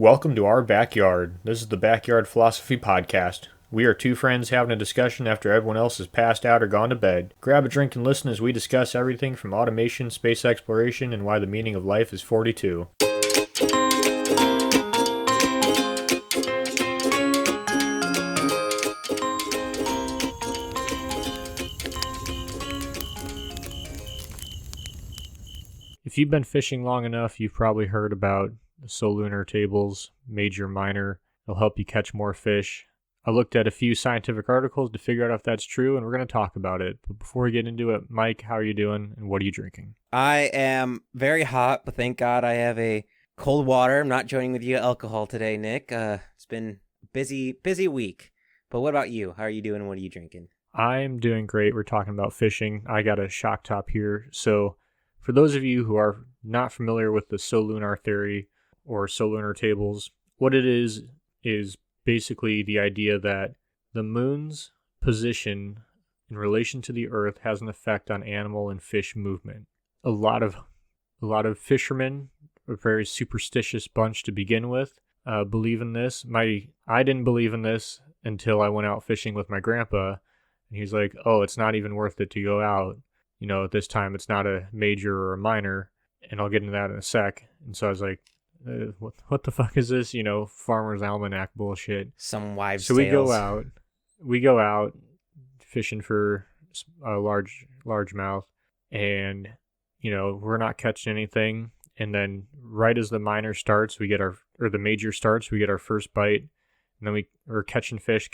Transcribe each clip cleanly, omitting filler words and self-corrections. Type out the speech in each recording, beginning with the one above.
Welcome to our backyard. This is the Backyard Philosophy Podcast. We are two friends having a discussion after everyone else has passed out or gone to bed. Grab a drink and listen as we discuss everything from automation, space exploration, and why the meaning of life is 42. If you've been fishing long enough, you've probably heard about the Lunar tables, major, minor. It'll help you catch more fish. I looked at a few scientific articles to figure out if that's true, and we're going to talk about it. But before we get into it, Mike, how are you doing, and what are you drinking? I am very hot, but thank God I have a cold water. I'm not joining with you alcohol today, Nick. It's been a busy week. But what about you? How are you doing, and what are you drinking? I'm doing great. We're talking about fishing. I got a shock top here. So for those of you who are not familiar with the Lunar theory or lunar tables, what it is basically the idea that the moon's position in relation to the Earth has an effect on animal and fish movement. A lot of fishermen, a very superstitious bunch to begin with, believe in this. I didn't believe in this until I went out fishing with my grandpa, and he's like, "Oh, it's not even worth it to go out. You know, at this time it's not a major or a minor," and I'll get into that in a sec. And so I was like, what the fuck is this? You know, Farmer's Almanac bullshit. Some wives' So tales. we go out fishing for a largemouth, and you know, we're not catching anything. And then right as the major starts, we get our first bite, and then we're catching fish,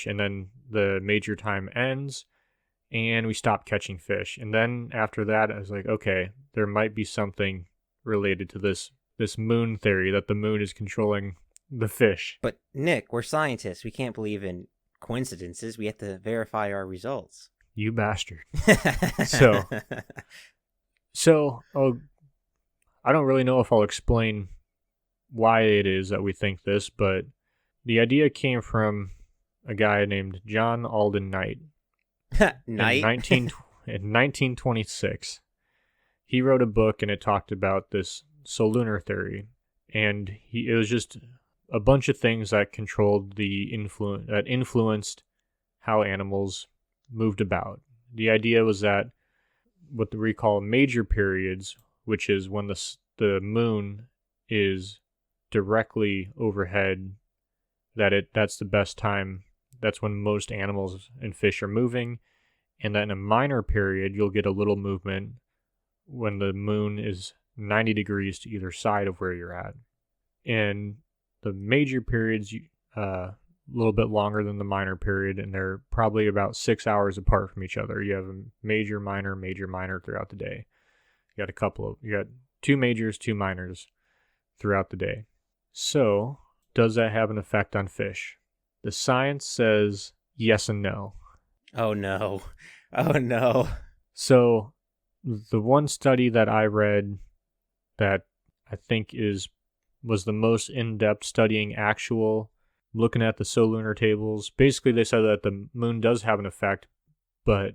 and then the major time ends, and we stop catching fish. And then after that, I was like, okay, there might be something related to this moon theory that the moon is controlling the fish. But Nick, we're scientists. We can't believe in coincidences. We have to verify our results. You bastard. So I don't really know if I'll explain why it is that we think this, but the idea came from a guy named John Alden Knight. Knight? In 1926. He wrote a book, and it talked about this lunar theory, and it was just a bunch of things that controlled that influenced how animals moved about. The idea was that what we call major periods, which is when the moon is directly overhead, that's the best time. That's when most animals and fish are moving, and then in a minor period, you'll get a little movement when the moon is 90 degrees to either side of where you're at. And the major periods, a little bit longer than the minor period, and they're probably about 6 hours apart from each other. You have a major, minor throughout the day. You got two majors, two minors throughout the day. So, does that have an effect on fish? The science says yes and no. Oh no. Oh no. So, the one study that I read that I think was the most in-depth studying looking at the lunar tables. Basically, they said that the moon does have an effect, but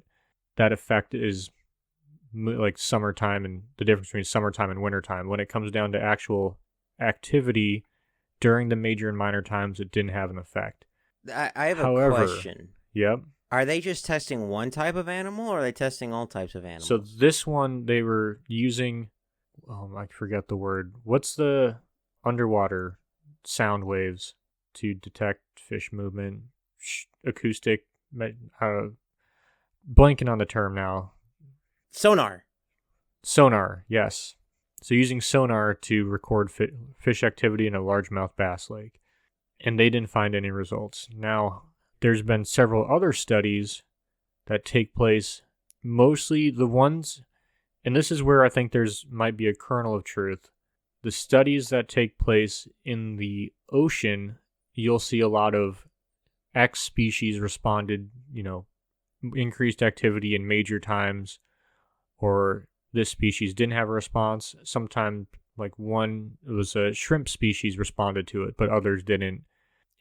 that effect is like summertime, and the difference between summertime and wintertime. When it comes down to actual activity during the major and minor times, it didn't have an effect. I have a question. Yep. Are they just testing one type of animal, or are they testing all types of animals? So this one, they were using, I forget the word. What's the underwater sound waves to detect fish movement? Acoustic, blanking on the term now. Sonar, yes. So using sonar to record fish activity in a largemouth bass lake. And they didn't find any results. Now, there's been several other studies that take place, mostly the ones, and this is where I think might be a kernel of truth. The studies that take place in the ocean, you'll see a lot of X species responded, increased activity in major times, or this species didn't have a response. Sometimes, like it was a shrimp species responded to it, but others didn't.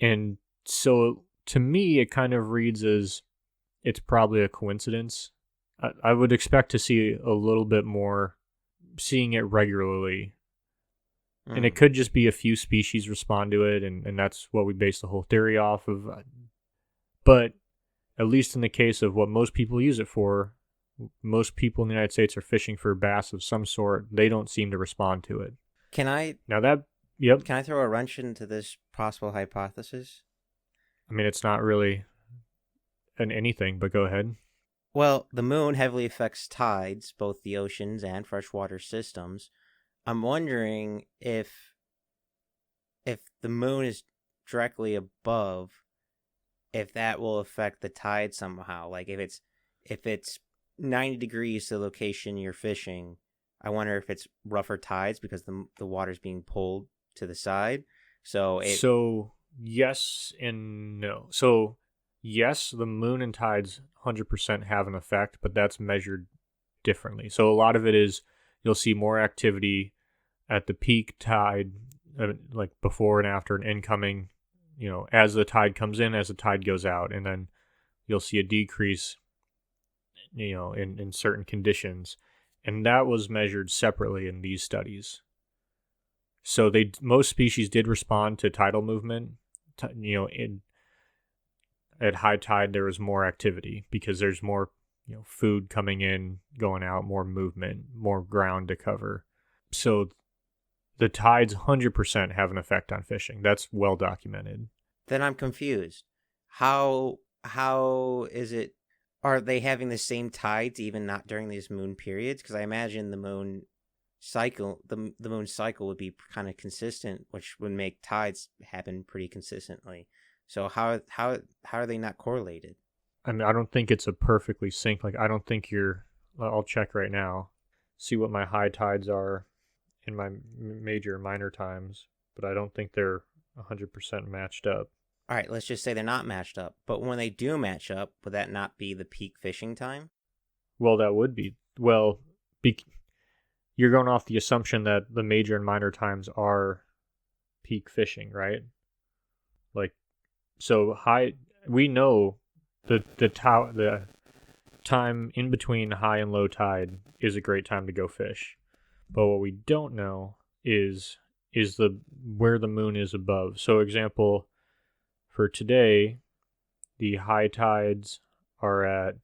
And so, to me, it kind of reads as it's probably a coincidence. I would expect to see a little bit more, seeing it regularly And it could just be a few species respond to it, and that's what we base the whole theory off of. But at least in the case of what most people use it for, most people in the United States are fishing for bass of some sort. They don't seem to respond to it. Can I Yep. Can I throw a wrench into this possible hypothesis? I mean, it's not really an anything, but go ahead. Well, the moon heavily affects tides, both the oceans and freshwater systems. I'm wondering if the moon is directly above, if that will affect the tide somehow. Like if it's 90 degrees to the location you're fishing, I wonder if it's rougher tides because the water's being pulled to the side. So yes and no. So yes, the moon and tides 100% have an effect, but that's measured differently. So a lot of it is you'll see more activity at the peak tide, like before and after an incoming, as the tide comes in, as the tide goes out, and then you'll see a decrease, in certain conditions. And that was measured separately in these studies. So most species did respond to tidal movement. At high tide there was more activity because there's more food coming in, going out, more movement, more ground to cover. So the tides 100% have an effect on fishing. That's well documented. Then I'm confused. How is it? Are they having the same tides even not during these moon periods? Because I imagine the moon cycle would be kind of consistent, which would make tides happen pretty consistently. So how are they not correlated? I mean, I don't think it's a perfectly synced. Like, I don't think I'll check right now, see what my high tides are in my major and minor times, but I don't think they're 100% matched up. All right, let's just say they're not matched up. But when they do match up, would that not be the peak fishing time? Well, that would be. Well, you're going off the assumption that the major and minor times are peak fishing, right? Like, so we know the time in between high and low tide is a great time to go fish. But what we don't know is where the moon is above. So example, for today, the high tides are at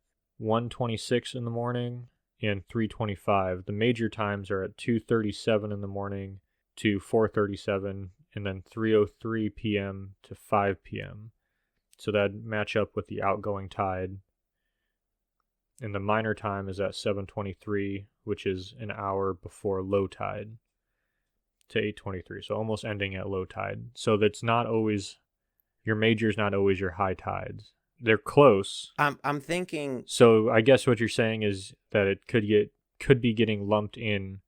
1:26 in the morning and 3:25. The major times are at 2:37 in the morning to 4:37, and then 3:03 p.m. to 5 p.m. So that match up with the outgoing tide. And the minor time is at 7:23, which is an hour before low tide, to 8:23. So almost ending at low tide. So that's not always your major's not always your high tides. They're close. I'm thinking. So I guess what you're saying is that it could be getting lumped in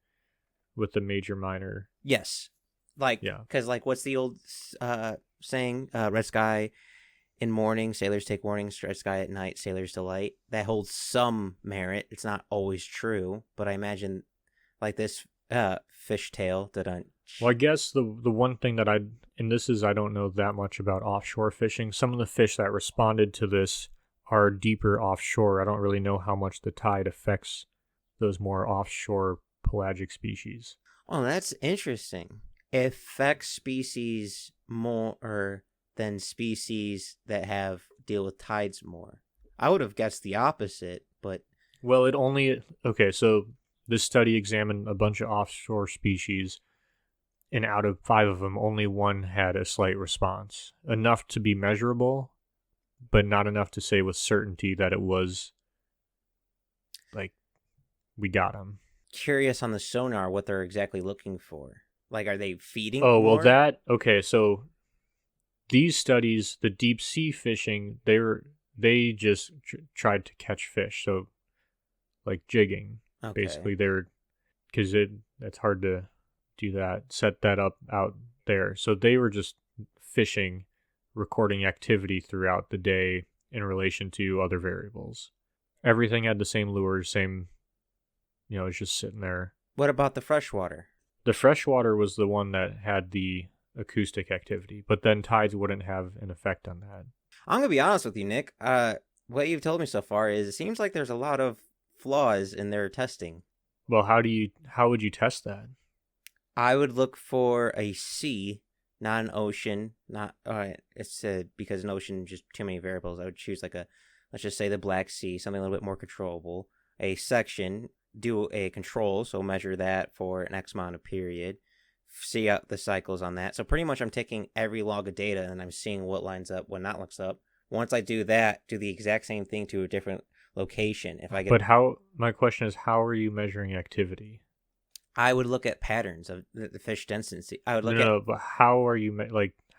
with the major minor. Yes, like yeah, because like what's the old saying? Red sky in morning, sailors take warning. Red sky at night, sailors delight. That holds some merit. It's not always true, but I imagine like this fishtail that Well, I guess the one thing that I don't know that much about offshore fishing. Some of the fish that responded to this are deeper offshore. I don't really know how much the tide affects those more offshore pelagic species. Oh, that's interesting. It affects species more than species that deal with tides more. I would have guessed the opposite, but well, so this study examined a bunch of offshore species, and out of 5 of them, only one had a slight response. Enough to be measurable, but not enough to say with certainty that it was, like, we got them. Curious on the sonar what they're exactly looking for. Like, are they feeding more? Well, so these studies, the deep sea fishing, they just tried to catch fish. So, like jigging, okay. Basically. Because that's hard to do that, set that up out there. So they were just fishing, recording activity throughout the day in relation to other variables. Everything had the same lures, it's just sitting there. What about the freshwater? The freshwater was the one that had the acoustic activity, but then tides wouldn't have an effect on that. I'm gonna be honest with you, Nick. What you've told me so far is it seems like there's a lot of flaws in their testing. Well, how would you test that? I would look for a sea, not an ocean. Not it's because an ocean just too many variables. I would choose like let's just say the Black Sea, something a little bit more controllable. A section, do a control, so measure that for an X amount of period. See out the cycles on that. So pretty much I'm taking every log of data and I'm seeing what lines up, what not lines up. Once I do that, do the exact same thing to a different location. If I get, But my question is, how are you measuring activity? I would look at patterns of the fish density. I would look No, but how are you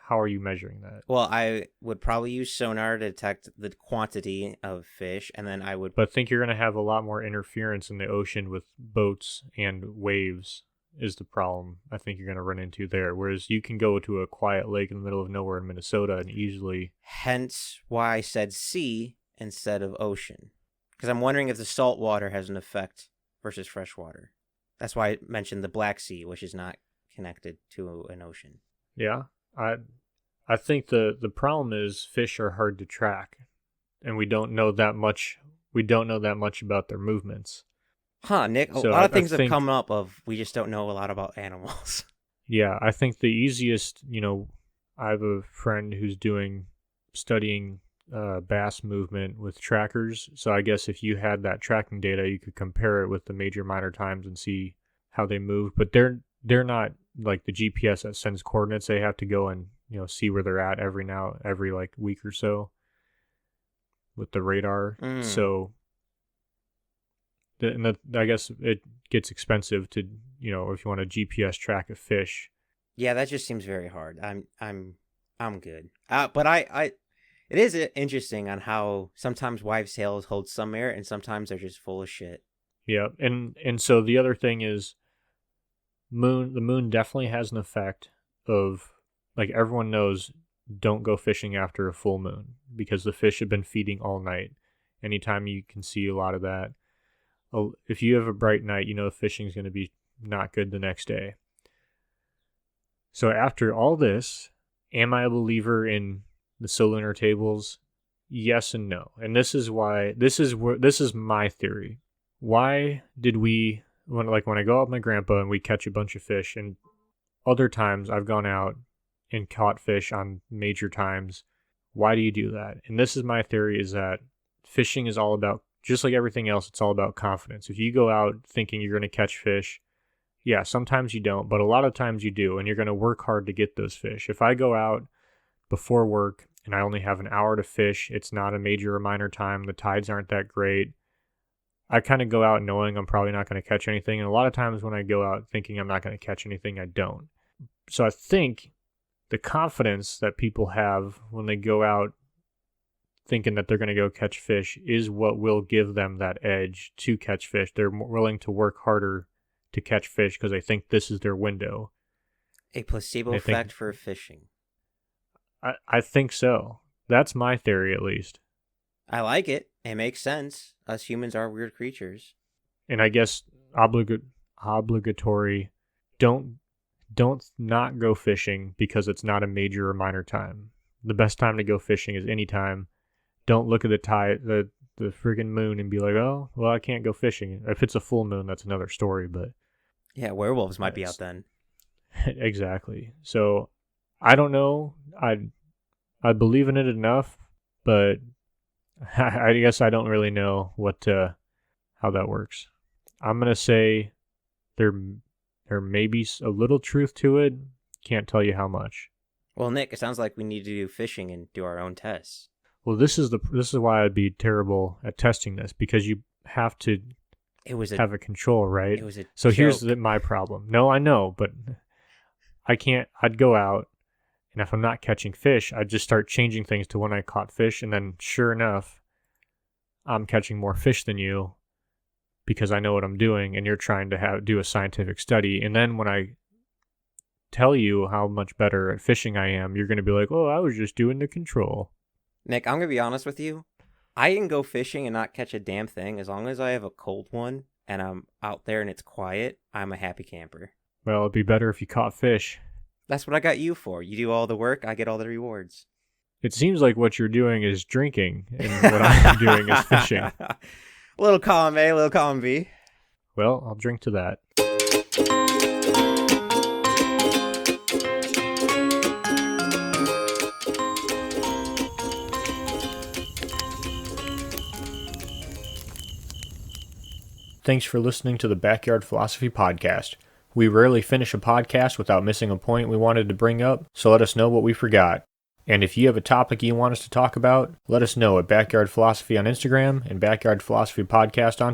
how are you measuring that? well, I would probably use sonar to detect the quantity of fish, and then I would. But I think you're going to have a lot more interference in the ocean with boats and waves is the problem I think you're going to run into there. Whereas you can go to a quiet lake in the middle of nowhere in Minnesota and easily. Hence why I said sea instead of ocean. Because I'm wondering if the salt water has an effect versus fresh water. That's why I mentioned the Black Sea, which is not connected to an ocean. Yeah, I think the problem is fish are hard to track, and we don't know that much. We don't know that much about their movements. Huh, Nick? A So lot of things I think, have come up of we just don't know a lot about animals. yeah, I think the easiest, I have a friend who's studying bass movement with trackers. So I guess if you had that tracking data, you could compare it with the major minor times and see how they move. But they're not like the GPS that sends coordinates. They have to go and see where they're at every like week or so with the radar. So I guess it gets expensive to if you want to GPS track a fish. Yeah, that just seems very hard. I'm good. But I it is interesting on how sometimes wives' tales hold some merit and sometimes they're just full of shit. Yeah, and so the other thing is the moon definitely has an effect of, like, everyone knows, don't go fishing after a full moon because the fish have been feeding all night. Anytime you can see a lot of that. If you have a bright night, fishing is going to be not good the next day. So after all this, am I a believer in the Lunar tables? Yes and no. And this is my theory. Why did we, when I go out with my grandpa and we catch a bunch of fish, and other times I've gone out and caught fish on major times, why do you do that? And this is my theory, is that fishing is all about, just like everything else, it's all about confidence. If you go out thinking you're going to catch fish, yeah, sometimes you don't, but a lot of times you do, and you're going to work hard to get those fish. If I go out before work and I only have an hour to fish, it's not a major or minor time, the tides aren't that great, I kind of go out knowing I'm probably not going to catch anything. And a lot of times when I go out thinking I'm not going to catch anything, I don't. So I think the confidence that people have when they go out thinking that they're going to go catch fish is what will give them that edge to catch fish. They're willing to work harder to catch fish because they think this is their window. A placebo effect for fishing. I think so. That's my theory, at least. I like it. It makes sense. Us humans are weird creatures. And I guess obligatory, don't not go fishing because it's not a major or minor time. The best time to go fishing is any time. Don't look at the tide, the friggin' moon, and be like, oh, well, I can't go fishing. If it's a full moon, that's another story, but... Yeah, werewolves might be out then. Exactly. So, I don't know. I believe in it enough, but I guess I don't really know how that works. I'm going to say there may be a little truth to it. Can't tell you how much. Well, Nick, it sounds like we need to do fishing and do our own tests. Well, this is why I'd be terrible at testing this, because you have to have a control, right? It was a so joke. Here's my problem. No, I know, but I can't. I'd go out, and if I'm not catching fish, I'd just start changing things to when I caught fish, and then sure enough, I'm catching more fish than you because I know what I'm doing, and you're trying to do a scientific study. And then when I tell you how much better at fishing I am, you're going to be like, oh, I was just doing the control. Nick, I'm going to be honest with you. I can go fishing and not catch a damn thing. As long as I have a cold one and I'm out there and it's quiet, I'm a happy camper. Well, it'd be better if you caught fish. That's what I got you for. You do all the work, I get all the rewards. It seems like what you're doing is drinking, and what I'm doing is fishing. A little column A, a little column B. Well, I'll drink to that. thanks for listening to the Backyard Philosophy Podcast. We rarely finish a podcast without missing a point we wanted to bring up, so let us know what we forgot. And if you have a topic you want us to talk about, let us know at Backyard Philosophy on Instagram and Backyard Philosophy Podcast on